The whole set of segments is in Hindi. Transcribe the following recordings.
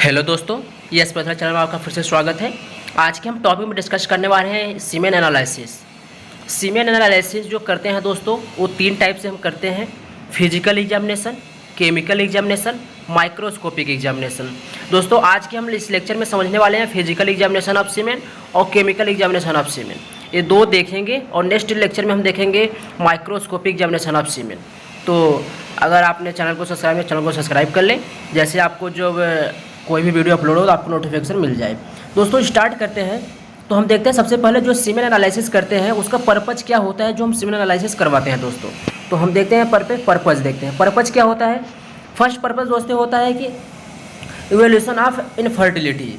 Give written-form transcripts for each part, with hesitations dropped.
हेलो दोस्तों, ये स्पेशल चैनल में आपका फिर से स्वागत है। आज के हम टॉपिक में डिस्कस करने वाले हैं सीमेन एनालिसिस। सीमेन एनालिसिस जो करते हैं दोस्तों, वो तीन टाइप से हम करते हैं: physical examination, chemical examination, microscopic examination. दोस्तों आज के हम इस लेक्चर में समझने वाले हैं फिजिकल एग्जामिनेशन ऑफ सीमेन और केमिकल एग्जामिनेशन ऑफ सीमेन, ये दो देखेंगे। और नेक्स्ट लेक्चर में हम देखेंगे माइक्रोस्कोपिक एग्जामिनेशन ऑफ सीमेन। तो अगर आपने चैनल को सब्सक्राइब कर लें, जैसे आपको जो कोई भी वीडियो अपलोड हो तो आपको नोटिफिकेशन मिल जाए। दोस्तों स्टार्ट करते हैं। तो हम देखते हैं सबसे पहले जो सीमेन एनालिसिस करते हैं उसका पर्पज़ क्या होता है, जो हम सीमेन एनालिसिस करवाते हैं दोस्तों। तो हम देखते हैं पर्पज़ देखते हैं। पर्पज़ क्या होता है? फर्स्ट पर्पज़ दोस्तों होता है कि इवैल्यूएशन ऑफ इनफर्टिलिटी।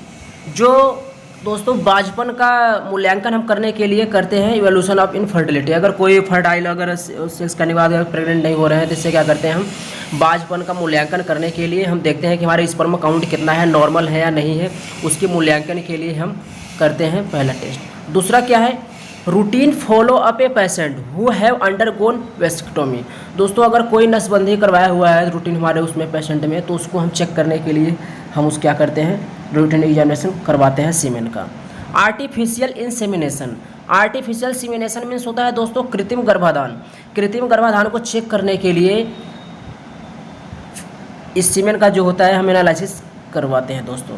जो दोस्तों बाजपन का मूल्यांकन हम करने के लिए करते हैं इवैल्यूएशन ऑफ इनफर्टिलिटी। अगर कोई फर्टाइल अगर सेक्स करने के बाद अगर प्रेग्नेंट नहीं हो रहे हैं तो इससे क्या करते हैं, हम बाजपन का मूल्यांकन करने के लिए हम देखते हैं कि हमारे स्पर्म काउंट कितना है, नॉर्मल है या नहीं है। उसके मूल्यांकन के लिए हम करते हैं पहला टेस्ट। दूसरा क्या है? Routine follow up a patient who have undergone vasectomy. दोस्तों अगर कोई नसबंदी करवाया हुआ है रूटीन हमारे उसमें पेशेंट में, तो उसको हम चेक करने के लिए हम उस क्या करते हैं, रूटीन एग्जामिनेशन करवाते हैं सीमेन का। Artificial insemination. Artificial insemination means होता है दोस्तों कृत्रिम गर्भाधान। कृत्रिम गर्भाधान को चेक करने के लिए इस सीमेन का जो होता है हम एनालिसिस करवाते हैं दोस्तों।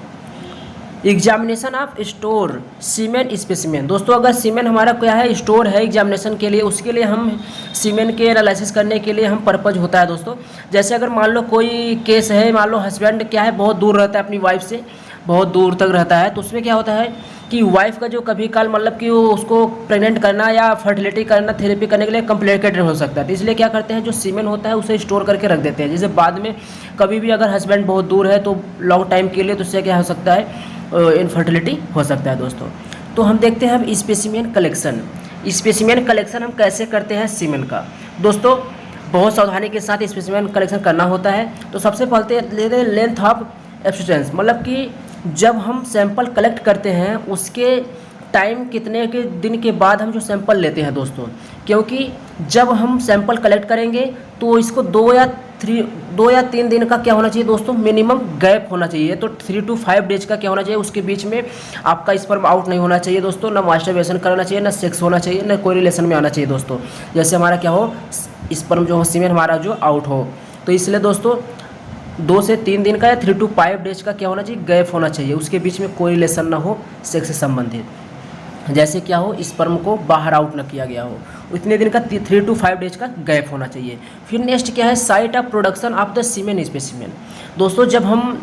Examination of store semen specimen. दोस्तों अगर सीमेन हमारा क्या है, स्टोर है एग्जामिनेशन के लिए, उसके लिए हम सीमेन के एनालिसिस करने के लिए हम पर्पज़ होता है दोस्तों। जैसे अगर मान लो कोई केस है, मान लो हस्बैंड क्या है बहुत दूर रहता है अपनी वाइफ से, बहुत दूर तक रहता है, तो उसमें क्या होता है कि वाइफ का जो कभी काल मतलब कि वो उसको प्रेग्नेंट करना या फर्टिलिटी करना थेरेपी करने के लिए कॉम्प्लिकेटेड हो सकता है। तो इसलिए क्या करते हैं, जो सीमेन होता है उसे स्टोर करके रख देते हैं, जैसे बाद में कभी भी अगर हस्बैंड बहुत दूर है तो लॉन्ग टाइम के लिए, तो उससे क्या हो सकता है, इनफर्टिलिटी हो सकता है दोस्तों। तो हम देखते हैं हम स्पेसिमेन कलेक्शन। स्पेसिमेन कलेक्शन हम कैसे करते हैं सीमेन का दोस्तों, बहुत सावधानी के साथ स्पेसिमेन कलेक्शन करना होता है। तो सबसे पहले लेते हैं लेंथ ऑफ एब्सिस्टेंस, मतलब कि जब हम सैंपल कलेक्ट करते हैं उसके टाइम कितने के दिन के बाद हम जो सैंपल लेते हैं दोस्तों, क्योंकि जब हम सैंपल कलेक्ट करेंगे तो इसको 2 या 3 दिन का क्या होना चाहिए दोस्तों, मिनिमम गैप होना चाहिए। तो 3 to 5 डेज का क्या होना चाहिए, उसके बीच में आपका स्पर्म आउट नहीं होना चाहिए दोस्तों, ना मास्टरबेशन करना चाहिए, ना सेक्स होना चाहिए, ना कोई रिलेशन में आना चाहिए दोस्तों। जैसे हमारा क्या हो, स्पर्म जो हो, सीमेन हमारा जो आउट हो। तो इसलिए दोस्तों 2 से 3 दिन का या 3 to 5 डेज का क्या होना चाहिए, गैप होना चाहिए, उसके बीच में कोई रिलेशन ना हो सेक्स से संबंधित। जैसे क्या हो, स्पर्म को बाहर आउट न किया गया हो, इतने दिन का 3 to 5 डेज का गैप होना चाहिए। फिर नेक्स्ट क्या है, site of production of the semen specimen. दोस्तों जब हम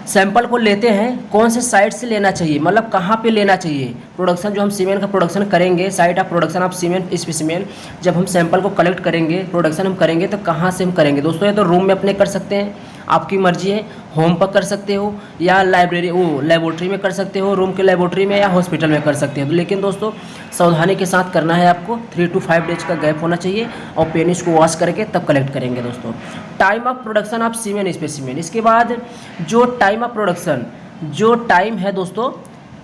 सैंपल को लेते हैं कौन से साइट से लेना चाहिए, मतलब कहाँ पे लेना चाहिए प्रोडक्शन, जो हम सीमेन का प्रोडक्शन करेंगे, site of production of semen specimen. जब हम सैंपल को कलेक्ट करेंगे, प्रोडक्शन हम करेंगे, तो कहाँ से हम करेंगे दोस्तों? ये तो रूम में अपने कर सकते हैं, आपकी मर्जी है, होम पर कर सकते हो या लेबोरेटरी में कर सकते हो, रूम के लेबोरेटरी में या हॉस्पिटल में कर सकते हो। तो लेकिन दोस्तों सावधानी के साथ करना है आपको, 3 to 5 डेज का गैप होना चाहिए, और पेनिस को वॉश करके तब कलेक्ट करेंगे दोस्तों। Time of production of semen specimen. इसके बाद जो टाइम ऑफ प्रोडक्शन, जो टाइम है दोस्तों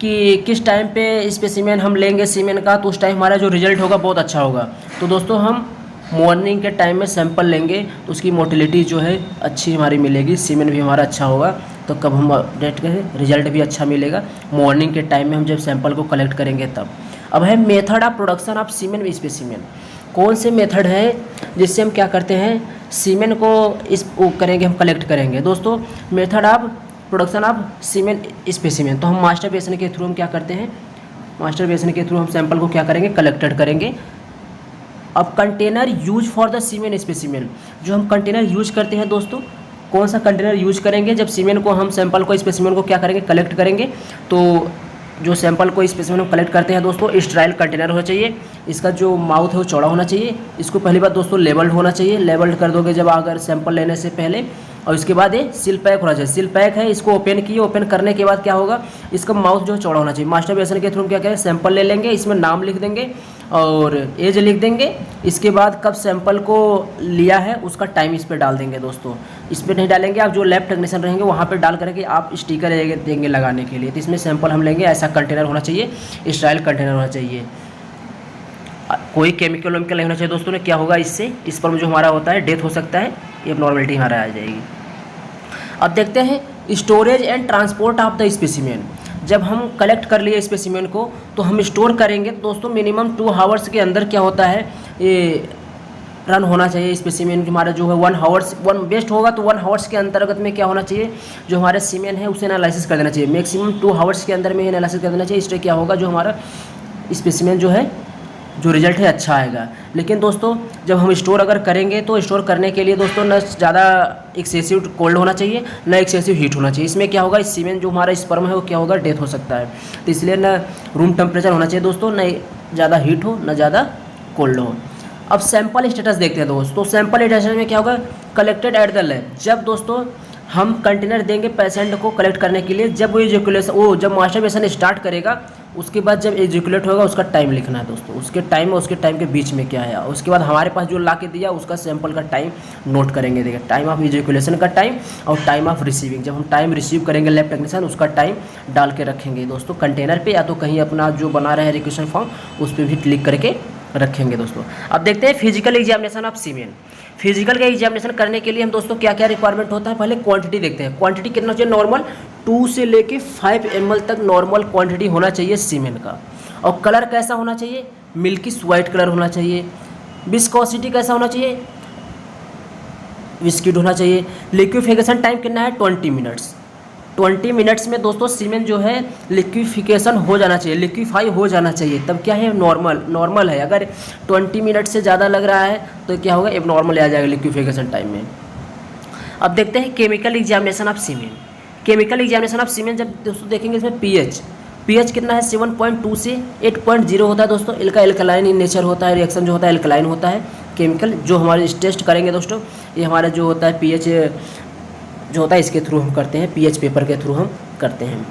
कि किस टाइम पे स्पेसिमेन हम लेंगे सीमेन का, तो उस टाइम हमारा जो रिजल्ट होगा बहुत अच्छा होगा। तो दोस्तों हम मॉर्निंग के टाइम में सैंपल लेंगे तो उसकी मोटिलिटी जो है अच्छी हमारी मिलेगी, सीमेन भी हमारा अच्छा होगा, तो कब हम डेट करें रिजल्ट भी अच्छा मिलेगा। मॉर्निंग के टाइम में हम जब सैंपल को कलेक्ट करेंगे तब। अब है method of production of semen specimen. कौन से मेथड है जिससे हम क्या करते हैं, सीमेन को करेंगे, हम कलेक्ट करेंगे दोस्तों। Method of production of semen specimen, तो हम मास्टरबेशन के थ्रू हम क्या करते हैं, मास्टरबेशन के थ्रू हम सैंपल को क्या करेंगे, कलेक्टेड करेंगे। अब container use for the semen specimen, जो हम कंटेनर यूज करते हैं दोस्तों, कौन सा कंटेनर यूज करेंगे जब सीमेन को हम सैंपल को स्पेसिमेन को क्या करेंगे, कलेक्ट करेंगे। तो जो सैंपल को स्पेसिमेन हम कलेक्ट करते हैं दोस्तों, स्टेराइल कंटेनर होना चाहिए, इसका जो माउथ है वो चौड़ा होना चाहिए, इसको पहली बात दोस्तों लेबल्ड होना चाहिए। लेबल्ड कर दोगे जब अगर सैंपल लेने से पहले, और इसके बाद ये सील पैक होना चाहिए। सील पैक है, इसको ओपन किए, ओपन करने के बाद क्या होगा, इसका माउथ जो चौड़ा होना चाहिए। मास्टरबेशन के थ्रू हम क्या करें, सैंपल ले लेंगे, इसमें नाम लिख देंगे और एज लिख देंगे। इसके बाद कब सैंपल को लिया है उसका टाइम इस पर डाल देंगे दोस्तों। इस पर नहीं डालेंगे, आप जो लैब टेक्नीशियन रहेंगे वहाँ पर डाल करके आप स्टिकर देंगे लगाने के लिए। तो इसमें सैंपल हम लेंगे, ऐसा कंटेनर होना चाहिए, स्टेराइल कंटेनर होना चाहिए, कोई केमिकल वेमिकल नहीं होना चाहिए दोस्तों ने। क्या होगा इससे, इस पर जो हमारा होता है डेथ हो सकता है, ये नॉर्मलिटी हमारा आ जाएगी। अब देखते हैं storage and transport of the specimen. जब हम कलेक्ट कर लिए स्पेसिमेन को तो हम स्टोर करेंगे दोस्तों, मिनिमम 2 आवर्स के अंदर क्या होता है ये रन होना चाहिए स्पेसिमेन हमारा जो है 1 आवर्स, 1 बेस्ट होगा तो 1 आवर्स के अंतर्गत में क्या होना चाहिए, जो हमारा सीमेन है उसे एनालिसिस कर देना चाहिए। मैक्सिमम 2 आवर्स के अंदर में एनालिसिस कर देना चाहिए। इससे क्या होगा, जो हमारा स्पेसिमेन जो है जो रिजल्ट है अच्छा आएगा। लेकिन दोस्तों जब हम स्टोर अगर करेंगे तो स्टोर करने के लिए दोस्तों न ज़्यादा एक्सेसिव कोल्ड होना चाहिए, न एक्सेसिव हीट होना चाहिए। इसमें क्या होगा, इस सीमेन जो हमारा स्पर्म है वो क्या होगा, डेथ हो सकता है। तो इसलिए न रूम टेम्परेचर होना चाहिए दोस्तों, न ज़्यादा हीट हो न ज़्यादा कोल्ड हो। अब सैंपल स्टेटस देखते हैं दोस्तों। सैंपल स्टेटस में क्या होगा, कलेक्टेड एट द लैब। जब दोस्तों हम कंटेनर देंगे पेशेंट को कलेक्ट करने के लिए, जब वो जब मास्टरबेशन स्टार्ट करेगा उसके बाद जब एजुकुलेट होगा उसका टाइम लिखना है दोस्तों, उसके टाइम और उसके टाइम के बीच में क्या है। उसके बाद हमारे पास जो ला के दिया उसका सैंपल का टाइम नोट करेंगे, देखिए टाइम ऑफ एजुकुलेशन का टाइम और टाइम ऑफ रिसीविंग। जब हम टाइम रिसीव करेंगे लैब टेक्नीशियन उसका टाइम डाल के रखेंगे दोस्तों कंटेनर पे, या तो कहीं अपना जो बना रहे हैं रिक्वेशन फॉर्म उस पर भी क्लिक करके रखेंगे दोस्तों। अब देखते हैं physical examination of semen. Physical का एग्जामिनेशन करने के लिए हम दोस्तों क्या क्या रिक्वायरमेंट होता है, पहले क्वांटिटी देखते हैं। क्वांटिटी कितना चाहिए, नॉर्मल 2 से लेके 5 ml तक नॉर्मल क्वांटिटी होना चाहिए सीमेन का। और कलर कैसा होना चाहिए, मिल्किश वाइट कलर होना चाहिए। विस्कोसिटी कैसा होना चाहिए, विस्किड होना चाहिए। लिक्विफिकेशन टाइम कितना है, 20 मिनट्स। 20 मिनट्स में दोस्तों सीमेन जो है लिक्विफिकेशन हो जाना चाहिए, लिक्विफाई हो जाना चाहिए, तब क्या है नॉर्मल है। अगर 20 मिनट से ज़्यादा लग रहा है तो क्या होगा, एबनॉर्मल आ जाएगा लिक्विफिकेशन टाइम में। अब देखते हैं chemical examination of semen. Chemical examination of semen जब दोस्तों देखेंगे इसमें पीएच कितना है, 7.2 से 8.0 होता है दोस्तों। इनका एल्कलाइन इन नेचर होता है, रिएक्शन जो होता है एल्कलाइन होता है। केमिकल जो हमारे टेस्ट करेंगे दोस्तों, ये हमारा जो होता है पीएच जो होता है इसके थ्रू हम करते हैं, पीएच पेपर के थ्रू हम करते हैं।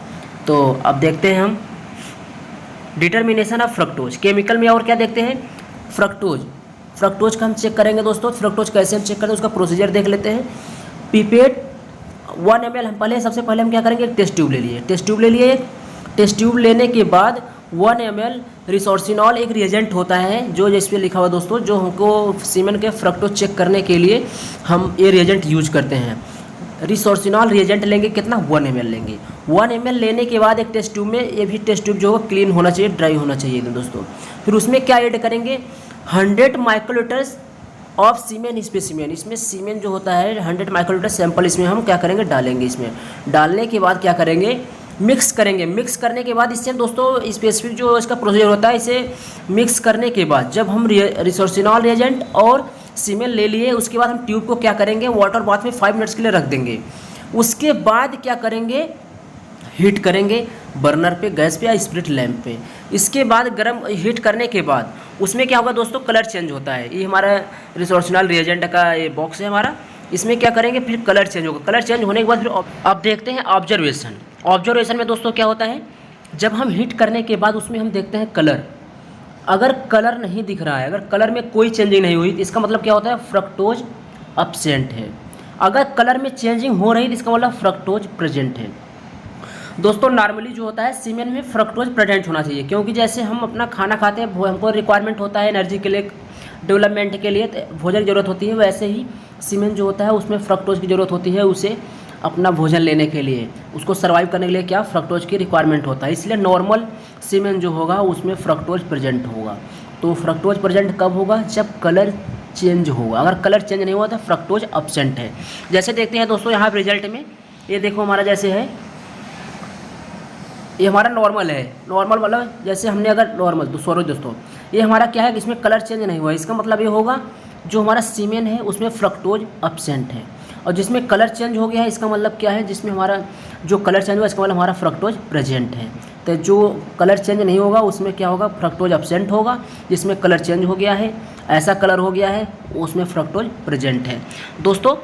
तो अब देखते हैं हम डिटर्मिनेशन ऑफ फ्रक्टोज। केमिकल में और क्या देखते हैं, फ्रक्टोज का हम चेक करेंगे दोस्तों। फ्रक्टोज कैसे हम चेक करते हैं उसका प्रोसीजर देख लेते हैं। पिपेट 1 ml हम सबसे पहले हम क्या करेंगे, एक टेस्ट ट्यूब ले लिए। टेस्ट ट्यूब लेने के बाद 1 ml रिसोर्सिनॉल एक रिएजेंट होता है जो जिस पे लिखा हुआ दोस्तों, जो हमको सीमेन के फ्रक्टोज चेक करने के लिए हम ये रिएजेंट यूज करते हैं। रिसोर्सिनॉल रिएजेंट लेंगे कितना, 1 ml लेंगे। 1 ml लेने के बाद एक टेस्ट ट्यूब में, ये भी टेस्ट ट्यूब जो होगा क्लीन होना चाहिए, ड्राई होना चाहिए दोस्तों। फिर उसमें क्या ऐड करेंगे, 100 माइक्रोलीटर्स ऑफ सीमेन स्पेसिमेन। इसमें सीमेन जो होता है 100 माइक्रोलीटर सैंपल इसमें हम क्या करेंगे, डालेंगे। इसमें डालने के बाद क्या करेंगे, मिक्स करेंगे। मिक्स करने के बाद इससे दोस्तों स्पेसिफिक जो इसका प्रोसीजर होता है, इसे मिक्स करने के बाद जब हम रिसोर्सिनॉल रिएजेंट और सीमेन ले लिए उसके बाद हम ट्यूब को क्या करेंगे, वाटर बाथ में 5 मिनट्स के लिए रख देंगे। उसके बाद क्या करेंगे, हीट करेंगे बर्नर पे, गैस पे या स्प्रिट लैम्प पे। इसके बाद गर्म हीट करने के बाद उसमें क्या होगा दोस्तों, कलर चेंज होता है। ये हमारा रिसोर्सिनॉल रिएजेंट का ये बॉक्स है हमारा, इसमें क्या करेंगे, फिर कलर चेंज होगा। कलर चेंज होने के बाद फिर अब देखते हैं ऑब्जर्वेशन में दोस्तों क्या होता है, जब हम हीट करने के बाद उसमें हम देखते हैं कलर। अगर कलर नहीं दिख रहा है, अगर कलर में कोई चेंजिंग नहीं हुई तो इसका मतलब क्या होता है, फ्रक्टोज अब्सेंट है। अगर कलर में चेंजिंग हो रही तो इसका मतलब फ्रक्टोज प्रेजेंट है। दोस्तों नॉर्मली जो होता है सीमेन में फ्रक्टोज प्रेजेंट होना चाहिए, क्योंकि जैसे हम अपना खाना खाते हैं, हमको रिक्वायरमेंट होता है एनर्जी के लिए, डेवलपमेंट के लिए भोजन की ज़रूरत होती है, वैसे ही सीमेन जो होता है उसमें फ्रक्टोज की ज़रूरत होती है। उसे अपना भोजन लेने के लिए, उसको सर्वाइव करने के लिए क्या फ्रक्टोज की रिक्वायरमेंट होता है। इसलिए नॉर्मल सीमेन जो होगा उसमें फ्रक्टोज प्रेजेंट होगा। तो फ्रक्टोज प्रेजेंट कब होगा, जब कलर चेंज होगा। अगर कलर चेंज नहीं हुआ तो फ्रक्टोज अब्सेंट है। जैसे देखते हैं दोस्तों यहाँ रिजल्ट में, ये देखो हमारा जैसे है, ये हमारा नॉर्मल है। नॉर्मल मतलब जैसे हमने अगर नॉर्मल दोस्तों ये हमारा क्या है, इसमें कलर चेंज नहीं हुआ, इसका मतलब ये होगा जो हमारा सीमेन है उसमें फ्रक्टोज अब्सेंट है। और जिसमें कलर चेंज हो गया है इसका मतलब क्या है, जिसमें हमारा जो कलर चेंज हुआ इसका मतलब हमारा फ्रक्टोज प्रेजेंट है। तो जो कलर चेंज नहीं होगा उसमें क्या होगा, फ्रक्टोज अब्सेंट होगा। जिसमें कलर चेंज हो गया है, ऐसा कलर हो गया है, उसमें फ्रक्टोज प्रेजेंट है दोस्तों।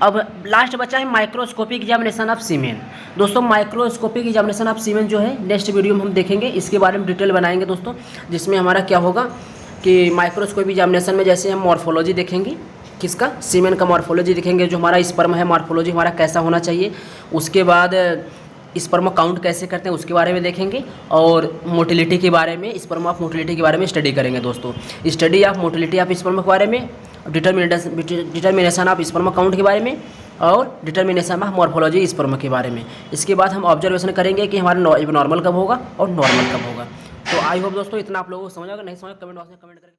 अब लास्ट बचा है माइक्रोस्कोपिक एग्जामिनेशन ऑफ सीमेन। दोस्तों माइक्रोस्कोपिक एग्जामिनेशन ऑफ सीमेन जो है नेक्स्ट वीडियो में हम देखेंगे, इसके बारे में डिटेल बनाएंगे दोस्तों, जिसमें हमारा क्या होगा कि माइक्रोस्कोपिक एग्जामिनेशन में जैसे हम मॉर्फोलॉजी देखेंगे, किसका, सीमेन का मॉर्फोलॉजी देखेंगे, जो हमारा स्पर्म है मॉर्फोलॉजी हमारा कैसा होना चाहिए। उसके बाद स्पर्म काउंट कैसे करते हैं उसके बारे में देखेंगे, और मोटिलिटी के बारे में, स्पर्म ऑफ मोटिलिटी के बारे में स्टडी करेंगे दोस्तों। Study of motility of sperm के बारे में, डिटर्मिनेशन ऑफ स्पर्म काउंट के बारे में, और डिटर्मिनेशन ऑफ मॉर्फोलॉजी स्पर्म के बारे में। इसके बाद हम ऑब्जर्वेशन करेंगे कि हमारा नॉर्मल कब होगा और नॉर्मल कब होगा। तो आई होप दोस्तों इतना आप लोगों को समझ आएगा, नहीं समझ कमेंट बॉक्स में कमेंट करके